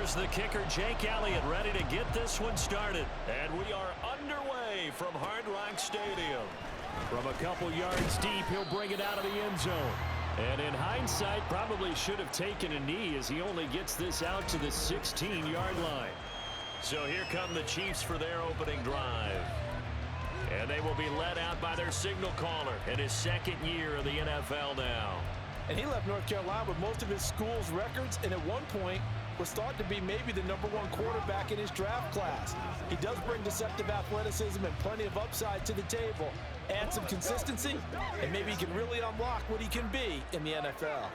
Here's the kicker, Jake Elliott, ready to get this one started. And we are underway from Hard Rock Stadium. From a couple yards deep, he'll bring it out of the end zone. And in hindsight, probably should have taken a knee as he only gets this out to the 16-yard line. So here come the Chiefs for their opening drive. And they will be led out by their signal caller in his second year of the NFL now. And he left North Carolina with most of his school's records, and at one point was thought to be maybe the #1 quarterback in his draft class. He does bring deceptive athleticism and plenty of upside to the table. Add some consistency, and maybe he can really unlock what he can be in the NFL.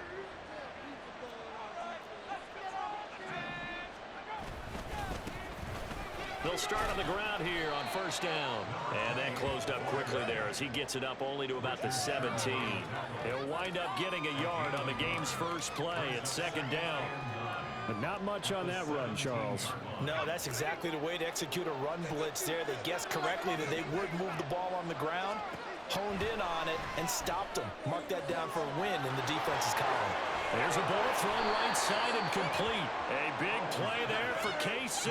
They'll start on the ground here on first down. And that closed up quickly there as he gets it up only to about the 17. He'll wind up getting a yard on the game's first play at second down. But not much on that run, Charles. No, that's exactly the way to execute a run blitz there. They guessed correctly that they would move the ball on the ground, honed in on it, and stopped them. Mark that down for a win in the defense's column. There's a ball thrown right side and complete. A big play there for KC.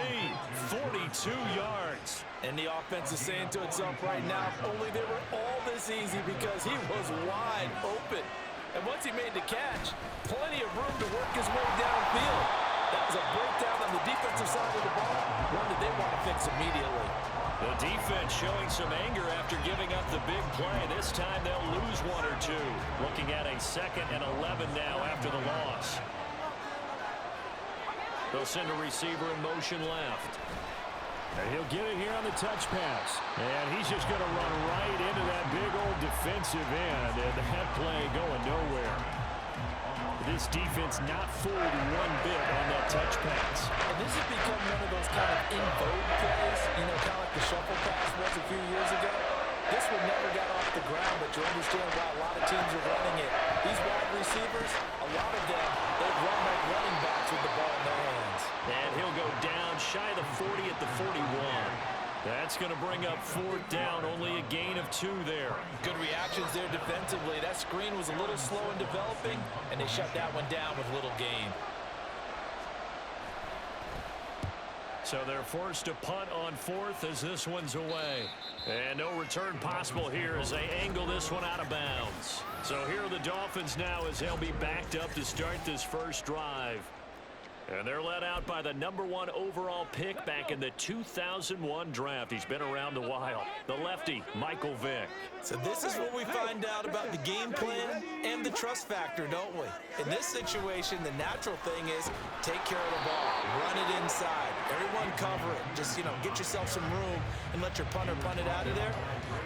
42 yards. And the offense is saying to itself right now, only they were all this easy because he was wide open. And once he made the catch, plenty of room to work his way downfield. That was a breakdown on the defensive side of the ball, one that they want to fix immediately. The defense showing some anger after giving up the big play. This time they'll lose one or two. Looking at a 2nd and 11 now after the loss. They'll send a receiver in motion left. And he'll get it here on the touch pass. And he's just going to run right into that big old defensive end. And that play going nowhere. This defense not fooled one bit on that touch pass. And this has become one of those kind of in vogue plays, you know, kind of like the shuffle pass was a few years ago. This one never got off the ground, but you understand why a lot of teams are running it. These wide receivers, a lot of them, they run like running backs with the ball in their hands. And he'll go down shy of the 40 at the 41. That's going to bring up 4th down, only a gain of 2 there. Good reactions there defensively. That screen was a little slow in developing, and they shut that one down with little gain. So they're forced to punt on 4th as this one's away. And no return possible here as they angle this one out of bounds. So here are the Dolphins now as they'll be backed up to start this first drive. And they're led out by the #1 overall pick back in the 2001 draft. He's been around a while. The lefty, Michael Vick. So this is what we find out about the game plan and the trust factor, don't we? In this situation, the natural thing is take care of the ball, run it inside, everyone cover it. Just, you know, get yourself some room and let your punter punt it out of there.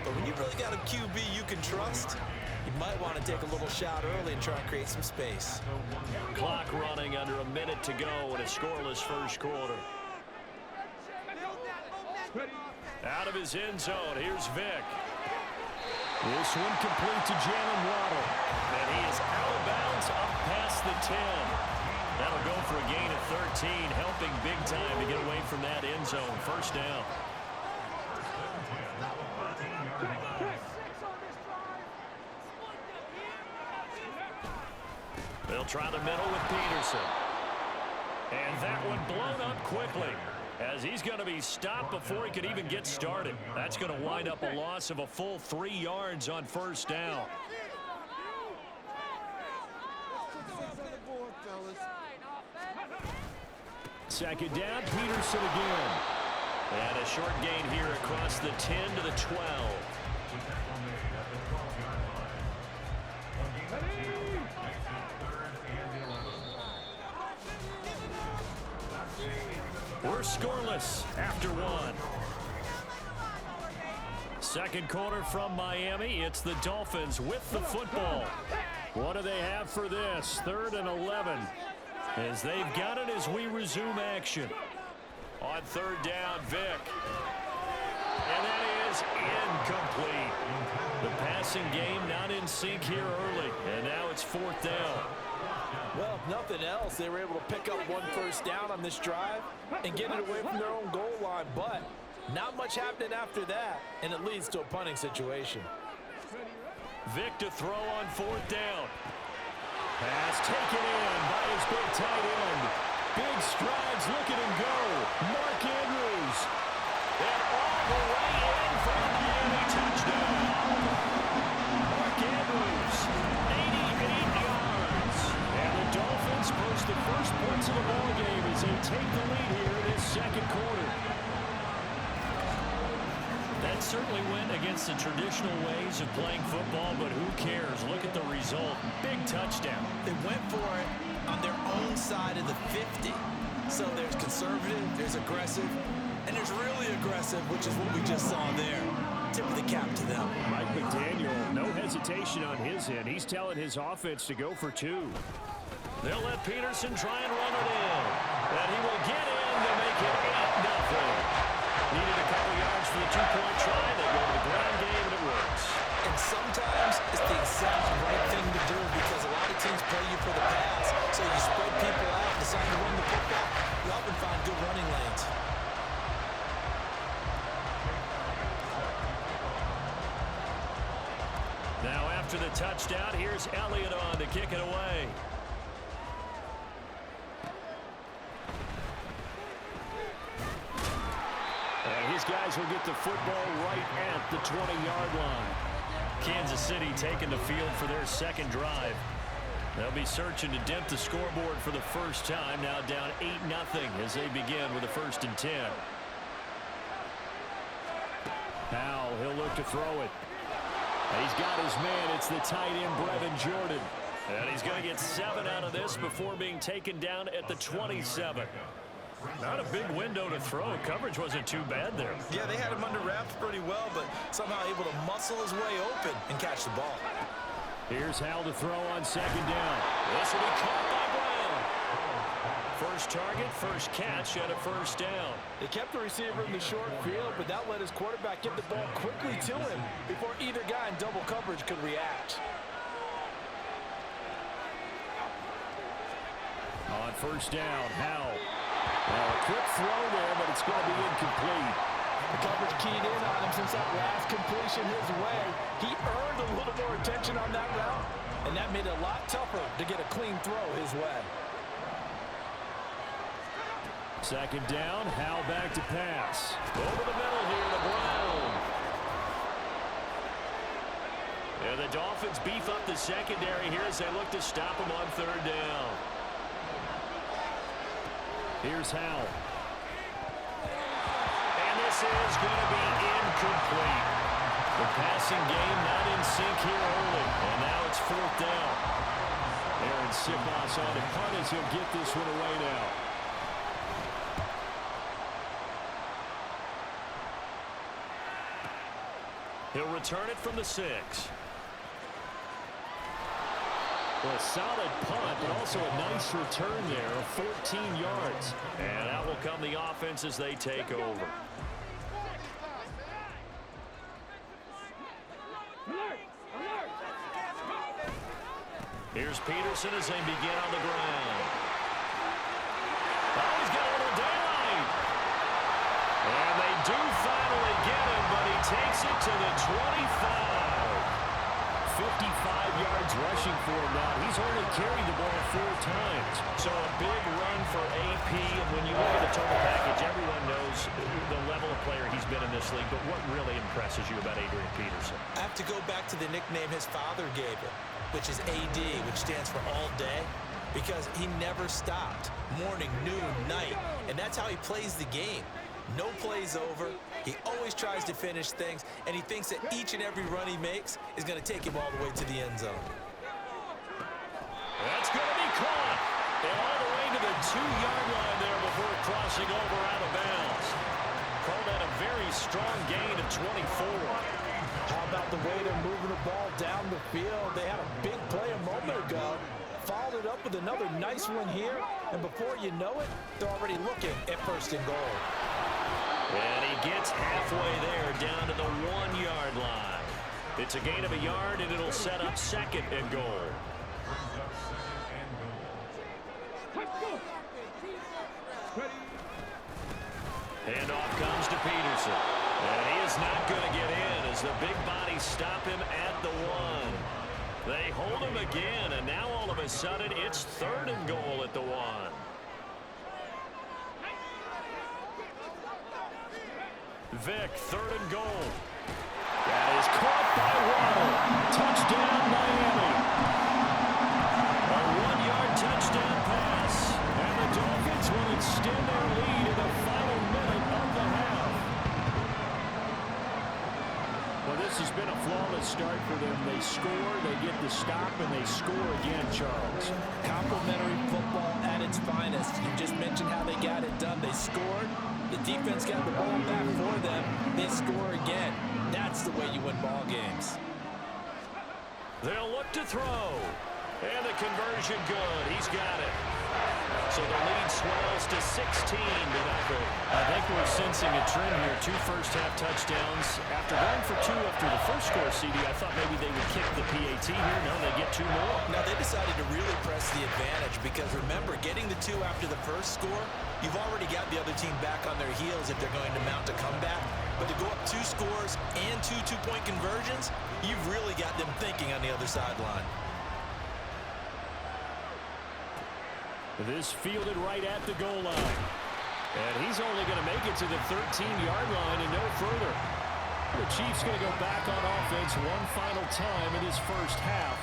But when you really got a QB you can trust, you might want to take a little shot early and try and create some space. Clock running under a minute to go in a scoreless first quarter. Out of his end zone, here's Vick. This one complete to Jalen Waddle. And he is out of bounds up past the 10. That'll go for a gain of 13, helping big time to get away from that end zone. First down. They'll try the middle with Peterson. And that one blown up quickly as he's going to be stopped before he could even get started. That's going to wind up a loss of a full 3 yards on first down. Second down, Peterson again. And a short gain here across the 10 to the 12. We're scoreless after 1. Second quarter from Miami. It's the Dolphins with the football. What do they have for this? 3rd and 11. As they've got it as we resume action. On 3rd down, Vick. And that is incomplete. The passing game not in sync here early. And now it's 4th down. Well, if nothing else, they were able to pick up 1 first down on this drive and get it away from their own goal line. But not much happening after that, and it leads to a punting situation. Vick to throw on 4th down. Pass taken in by his big tight end. Big strides, look at him go. Mark Andrews. And all the way in for the Miami touchdown. Mark Andrews, 88 yards. And the Dolphins post the first points of the ball game as they take the lead here in this second quarter. That certainly went against the traditional ways of playing football, but who cares? Look at the result. Big touchdown. They went for it on their own side of the 50. So there's conservative, there's aggressive, and there's really aggressive, which is what we just saw there. Tip of the cap to them. Mike McDaniel, no hesitation on his end. He's telling his offense to go for two. They'll let Peterson try and run it in. And he will get in to make it 8-0. Needed a couple yards for the two-point try. They go to the ground game, and it works. And sometimes it's the exact right thing to do because a lot of teams play you for the pass. So you spread people out, decide to run the football. You often find good running lanes. Now after the touchdown, here's Elliott on to kick it away. And his guys will get the football right at the 20-yard line. Kansas City taking the field for their second drive. They'll be searching to dent the scoreboard for the first time, now down 8-0 as they begin with a 1st and 10. Now he'll look to throw it. He's got his man. It's the tight end, Brevin Jordan. And he's going to get 7 out of this before being taken down at the 27. Not a big window to throw. Coverage wasn't too bad there. Yeah, they had him under wraps pretty well, but somehow able to muscle his way open and catch the ball. Here's Hal to throw on 2nd down. This will be caught by Brown. First target, first catch, and a 1st down. They kept the receiver in the short field, but that let his quarterback get the ball quickly to him before either guy in double coverage could react. On 1st down, Hal. Now a quick throw there, but it's going to be incomplete. The coverage keyed in on him since that last completion his way. He earned a little more attention on that route, and that made it a lot tougher to get a clean throw his way. 2nd down, Hal back to pass. Over the middle here to Brown. And the Dolphins beef up the secondary here as they look to stop him on 3rd down. Here's Hal. And this is going to be incomplete. The passing game not in sync here early. And now it's 4th down. Aaron Sipos on to punt as he'll get this one away now. He'll return it from the 6. Well, a solid punt, but also a nice return there of 14 yards. And out will come the offense as they take over. Here's Peterson as they begin on the ground. Oh, he's got a little daylight. And they do finally get him, but he takes it to the 25. 55 yards rushing for him now. He's only carried the ball 4 times. So a big run for AP. And when you look at the total package, everyone knows the level of player he's been in this league. But what really impresses you about Adrian Peterson? I have to go back to the nickname his father gave him, which is AD, which stands for all day, because he never stopped. Morning, noon, night. And that's how he plays the game. No plays over. He always tries to finish things, and he thinks that each and every run he makes is going to take him all the way to the end zone. That's going to be caught. And all the way to the 2-yard line there before crossing over out of bounds. Called that a very strong gain of 24. How about the way they're moving the ball down the field? They had a big play a moment ago. Followed it up with another nice one here, and before you know it, they're already looking at 1st and goal. And he gets halfway there down to the 1-yard line. It's a gain of a yard, and it'll set up 2nd and goal. Handoff comes to Peterson. And he is not going to get in as the big bodies stop him at the 1. They hold him again, and now all of a sudden it's 3rd and goal at the 1. Vick, 3rd and goal. That is caught by Waddle. Touchdown, Miami. A 1-yard touchdown pass. And the Dolphins will extend their lead in the final minute of the half. Well, this has been a flawless start for them. They score, they get the stop, and they score again, Charles. Complimentary football at its finest. You just mentioned how they got it done. They scored. The defense got the ball back for them. They score again. That's the way you win ball games. They'll look to throw. And the conversion good. He's got it. So the lead swells to 16-0. I think we're sensing a trend here. 2 first-half touchdowns. After going for 2 after the first score, CD, I thought maybe they would kick the PAT here. No, they get 2 more. Now, they decided to really press the advantage because, remember, getting the 2 after the first score, you've already got the other team back on their heels if they're going to mount a comeback. But to go up 2 scores and 2 two-point conversions, you've really got them thinking on the other sideline. This fielded right at the goal line. And he's only going to make it to the 13-yard line and no further. The Chiefs going to go back on offense one final time in his first half.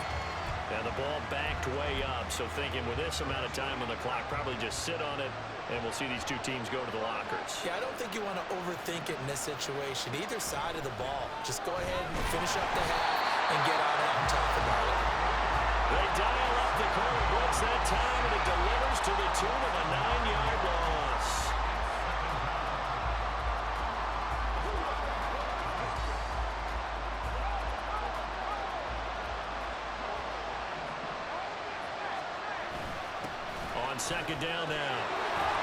And the ball backed way up. So thinking with this amount of time on the clock, probably just sit on it, and we'll see these 2 teams go to the lockers. Yeah, I don't think you want to overthink it in this situation. Either side of the ball. Just go ahead and finish up the half and get out on top about it. They dial up the corner blitz that time, and it delivers to the tune of a 9-yard loss. On 2nd down now.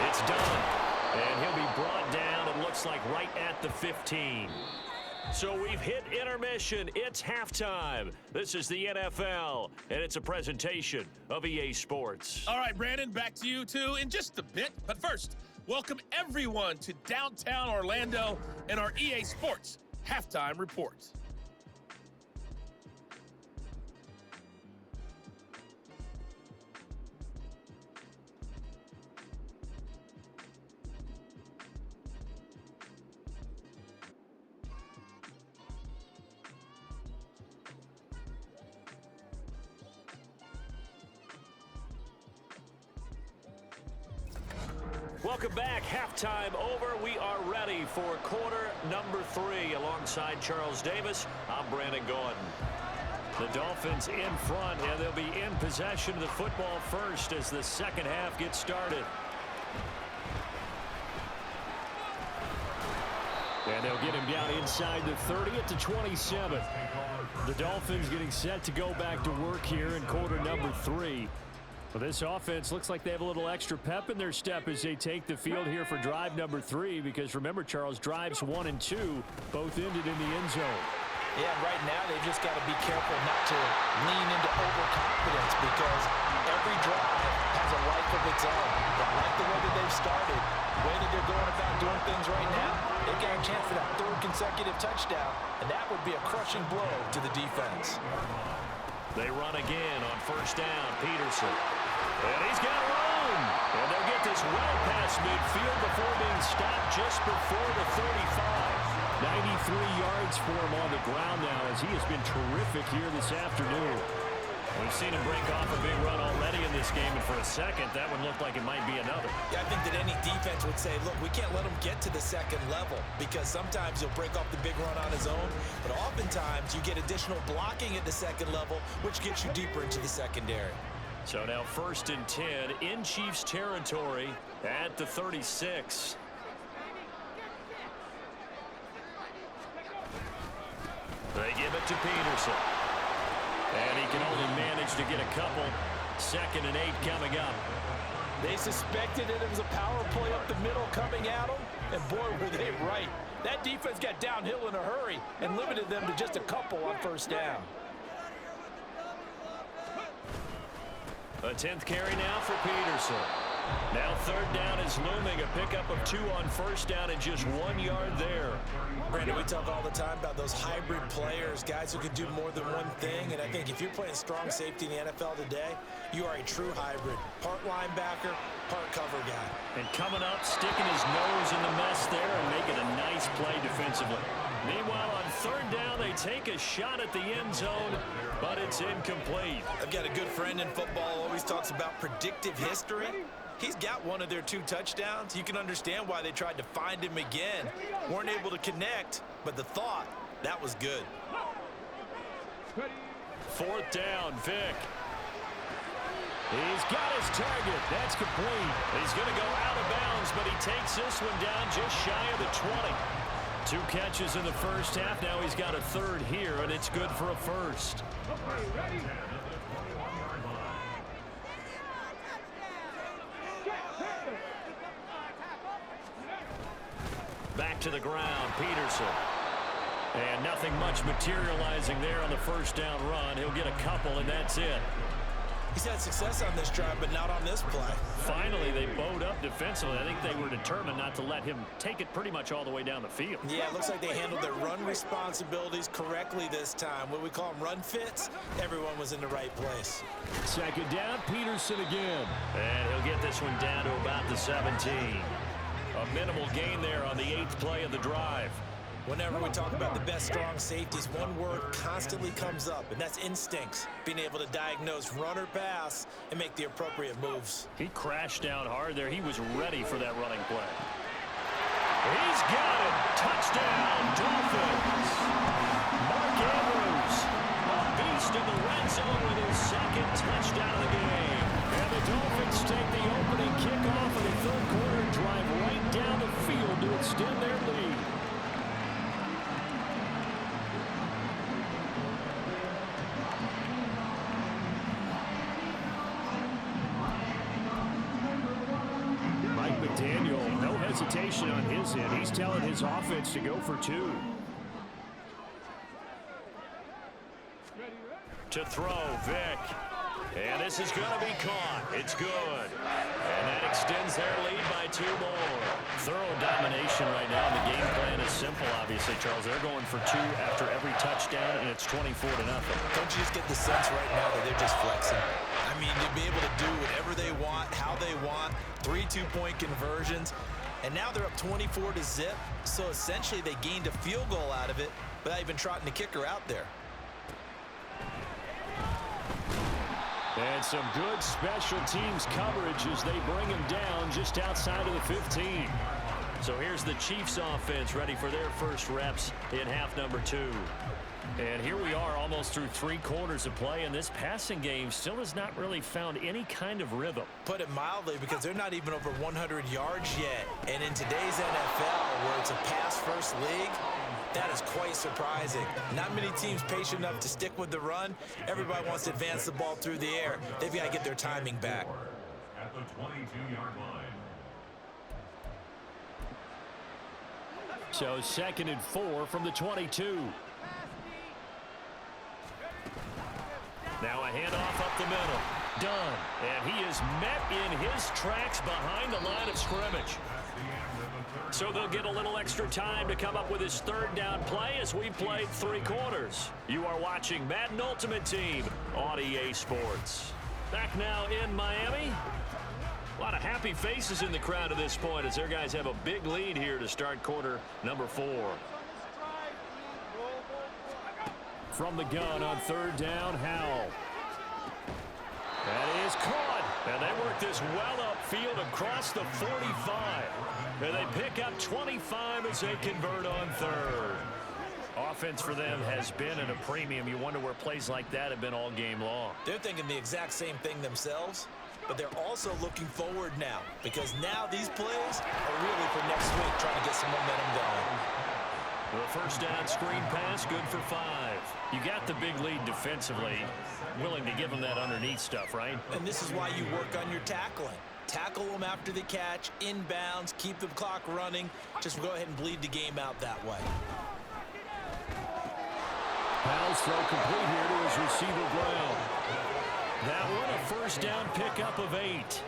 It's done. And he'll be brought down, it looks like right at the 15. So we've hit intermission. It's halftime. This is the NFL, and it's a presentation of EA Sports. All right, Brandon, back to you, too, in just a bit. But first, welcome everyone to downtown Orlando and our EA Sports Halftime Report. Welcome back. Halftime over. We are ready for quarter number 3. Alongside Charles Davis, I'm Brandon Gordon. The Dolphins in front, and they'll be in possession of the football first as the second half gets started. And they'll get him down inside the 30 at the 27. The Dolphins getting set to go back to work here in quarter number 3. Well, this offense looks like they have a little extra pep in their step as they take the field here for drive number 3, because remember, Charles, drives 1 and 2 both ended in the end zone. Yeah, right now they've just got to be careful not to lean into overconfidence, because every drive has a life of its own. But I like the way that they've started, the way that they're going about doing things right now. They've got a chance for that 3rd consecutive touchdown, and that would be a crushing blow to the defense. They run again on 1st down. Peterson. And he's got room. And they'll get this well past midfield before being stopped just before the 35. 93 yards for him on the ground now, as he has been terrific here this afternoon. We've seen him break off a big run already in this game, and for a second, that one looked like it might be another. Yeah, I think that any defense would say, look, we can't let him get to the 2nd level, because sometimes he'll break off the big run on his own, but oftentimes you get additional blocking at the 2nd level, which gets you deeper into the secondary. So now 1st and 10 in Chiefs territory at the 36. They give it to Peterson. And he can only manage to get a couple. 2nd and 8 coming up. They suspected it was a power play up the middle coming at them, and boy, were they right. That defense got downhill in a hurry and limited them to just a couple on 1st down. A 10th carry now for Peterson. Now 3rd down is looming. A pickup of 2 on 1st down and just 1 yard there. Brandon, we talk all the time about those hybrid players, guys who can do more than one thing. And I think if you're playing strong safety in the NFL today, you are a true hybrid. Part linebacker, part cover guy. And coming up, sticking his nose in the mess there and making a nice play defensively. Meanwhile, on third down, they take a shot at the end zone, but it's incomplete. I've got a good friend in football, always talks about predictive history. He's got one of their 2 touchdowns. You can understand why they tried to find him again. Weren't able to connect, but the thought, that was good. Fourth down, Vick. He's got his target. That's complete. He's going to go out of bounds, but he takes this one down just shy of the 20. 2 catches in the first half. Now he's got a third here, and it's good for a first. Back to the ground, Peterson. And nothing much materializing there on the first down run. He'll get a couple, and that's it. He's had success on this drive, but not on this play. Finally, they bowed up defensively. I think they were determined not to let him take it pretty much all the way down the field. Yeah, it looks like they handled their run responsibilities correctly this time. What we call them run fits, everyone was in the right place. Second down, Peterson again. And he'll get this one down to about the 17. A minimal gain there on the 8th play of the drive. Whenever we talk about the best strong safeties, one word constantly comes up, and that's instincts. Being able to diagnose run or pass and make the appropriate moves. He crashed down hard there. He was ready for that running play. He's got it. Touchdown, Dolphins. Mark Andrews, a beast in the red zone with his 2nd touchdown of the game. And the Dolphins take the opening kickoff of the 3rd quarter and drive right down the field to extend their lead. Daniel, no hesitation on his end. He's telling his offense to go for 2. To throw, Vick. And this is going to be caught. It's good. And that extends their lead by 2 more. Thorough domination right now. The game plan is simple, obviously, Charles. They're going for 2 after every touchdown, and it's 24-0. Don't you just get the sense right now that they're just flexing? I mean, to be able to do whatever they want, how they want, 3 two-point conversions, and now they're up 24-0. So essentially, they gained a field goal out of it without even trotting the kicker out there. And some good special teams coverage as they bring him down just outside of the 15. So here's the Chiefs offense ready for their first reps in half number 2. And here we are almost through 3 quarters of play, and this passing game still has not really found any kind of rhythm. Put it mildly, because they're not even over 100 yards yet. And in today's NFL, where it's a pass-first league, that is quite surprising. Not many teams patient enough to stick with the run. Everybody wants to advance the ball through the air. They've got to get their timing back. At the 22-yard line. So 2nd and 4 from the 22. Now a handoff up the middle. Done. And he is met in his tracks behind the line of scrimmage. So they'll get a little extra time to come up with his 3rd down play as we played 3 quarters. You are watching Madden Ultimate Team on EA Sports. Back now in Miami. A lot of happy faces in the crowd at this point as their guys have a big lead here to start quarter number 4. From the gun on 3rd down, Howell. That is caught. And they work this well upfield across the 45. And they pick up 25 as they convert on 3rd. Offense for them has been at a premium. You wonder where plays like that have been all game long. They're thinking the exact same thing themselves, but they're also looking forward now, because now these plays are really for next week, trying to get some momentum going. The first down screen pass, good for 5. You got the big lead defensively. Willing to give them that underneath stuff, right? And this is why you work on your tackling. Tackle them after the catch, inbounds, keep the clock running. Just go ahead and bleed the game out that way. Powell's throw complete here to his receiver, Brown. That one a first down pickup of 8.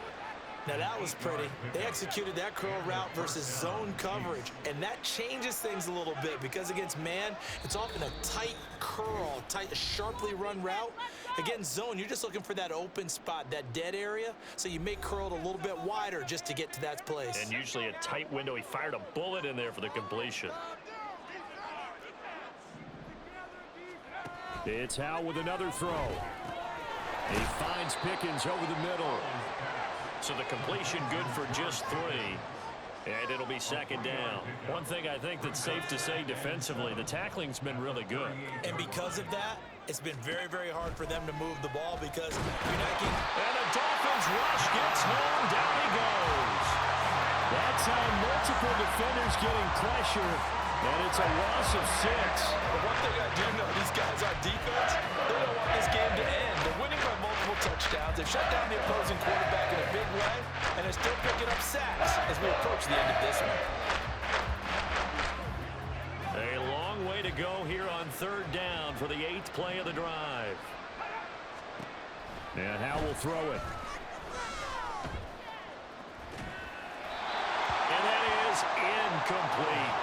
Now that was pretty. They executed that curl route versus zone coverage, and that changes things a little bit because against man, it's often a tight curl, sharply run route. Against zone, you're just looking for that open spot, that dead area, so you may curl it a little bit wider just to get to that place. And usually a tight window. He fired a bullet in there for the completion. It's Howell with another throw. He finds Pickens over the middle. So the completion good for just 3. And it'll be second down. One thing I think that's safe to say defensively, the tackling's been really good. And because of that, it's been very, very hard for them to move the ball because you're not getting... And a Dolphins rush gets home. Down he goes. That time, multiple defenders getting pressure, and it's a loss of 6. But one thing I do know, these guys on defense, they don't want this game to end. They're winning by multiple touchdowns. They've shut down the opposing quarterback in a big way, and they're still picking up sacks as we approach the end of this one. A long way to go here on third down for the 8th play of the drive. And Howell will throw it. And that is incomplete.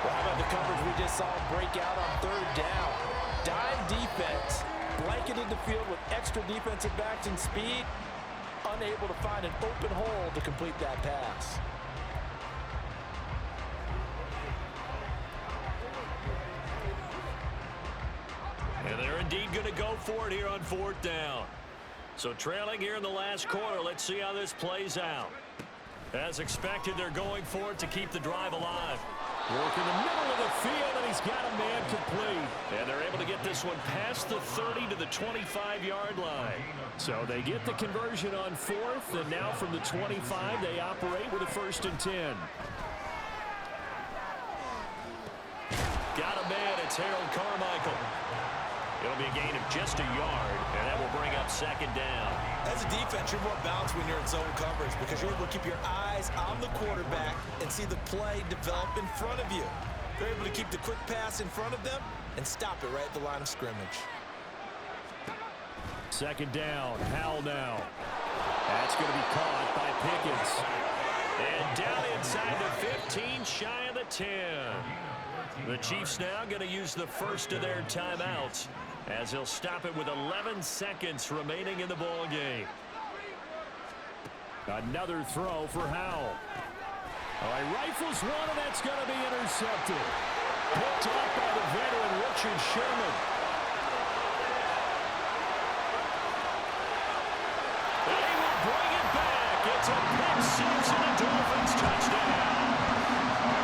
Well, how about the coverage we just saw break out on third down? Dime defense, blanketed the field with extra defensive backs and speed, unable to find an open hole to complete that pass. And they're indeed going to go for it here on fourth down. So trailing here in the last quarter, let's see how this plays out. As expected, they're going for it to keep the drive alive. Work in the middle of the field, and he's got a man complete. And they're able to get this one past the 30 to the 25-yard line. So they get the conversion on fourth, and now from the 25, they operate with a 1st and 10. Got a man, it's Harold Carmichael. It'll be a gain of just a yard, and that will bring up second down. As a defense, you're more balanced when you're in zone coverage because you're able to keep your eyes on the quarterback and see the play develop in front of you. You're able to keep the quick pass in front of them and stop it right at the line of scrimmage. Second down, Howell now. That's going to be caught by Pickens. And down inside the 15, shy of the 10. The Chiefs now going to use the first of their timeouts as he'll stop it with 11 seconds remaining in the ball game. Another throw for Howell. All right, rifles one, and that's going to be intercepted. Picked off by the veteran Richard Sherman. And he will bring it back. It's a pick six and a Dolphins touchdown.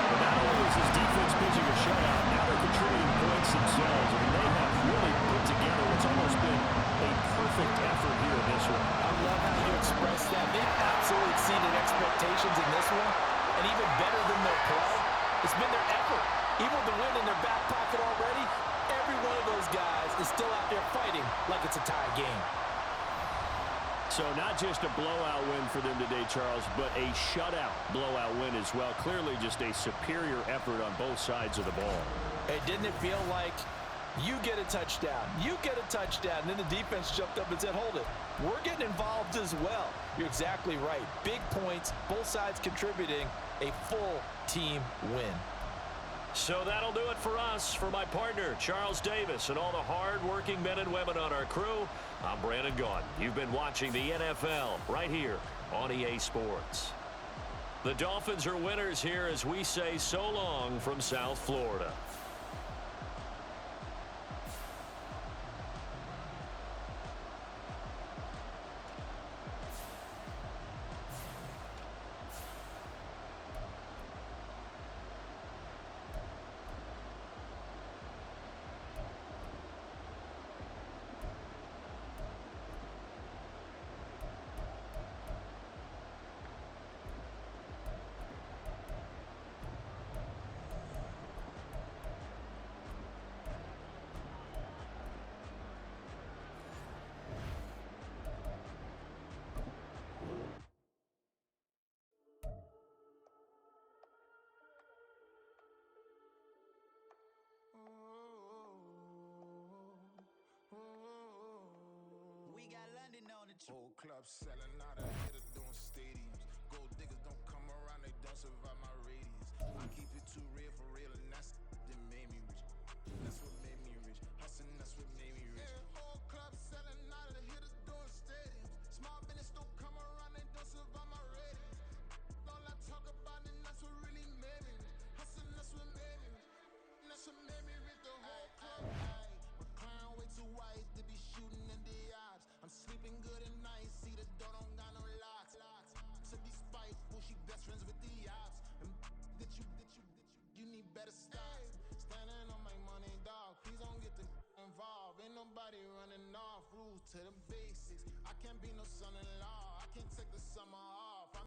But not only is his defense pitching a shutout, now they're contributing points themselves. I mean, they have really put together what's almost been a perfect effort here in this one. I love how you express that. They've absolutely exceeded expectations in this one, and even better than their play, it's been their effort. Even with the win in their back pocket already, every one of those guys is still out there fighting like it's a tie game. So not just a blowout win for them today, Charles, but a shutout blowout win as well. Clearly just a superior effort on both sides of the ball. Hey, didn't it feel like you get a touchdown, you get a touchdown, and then the defense jumped up and said, hold it, we're getting involved as well. You're exactly right. Big points, both sides contributing, a full team win. So that'll do it for us. For my partner, Charles Davis, and all the hard-working men and women on our crew, I'm Brandon Gaudin. You've been watching the NFL right here on EA Sports. The Dolphins are winners here as we say so long from South Florida. Whole club selling out of stadiums. Gold diggers don't come around, they don't survive my radius. I keep it too real for real, and that's that made me rich. That's what made me rich. Hustling, that's what made me rich. Yeah, whole club selling out of the hitters doing stadiums. Small business don't come around, they don't survive my ratings. All I talk about, and that's what really made me rich. Hustling, that's what made me rich. And that's what made me rich, the whole club. My clown way too wise to be shooting in the ops. I'm sleeping good at night, see the door don't got no locks. To be spiteful, she best friends with the ops. And that you need better stocks. Standing on my money, dog. Please don't get the involved. Ain't nobody running off. Rules to the basics. I can't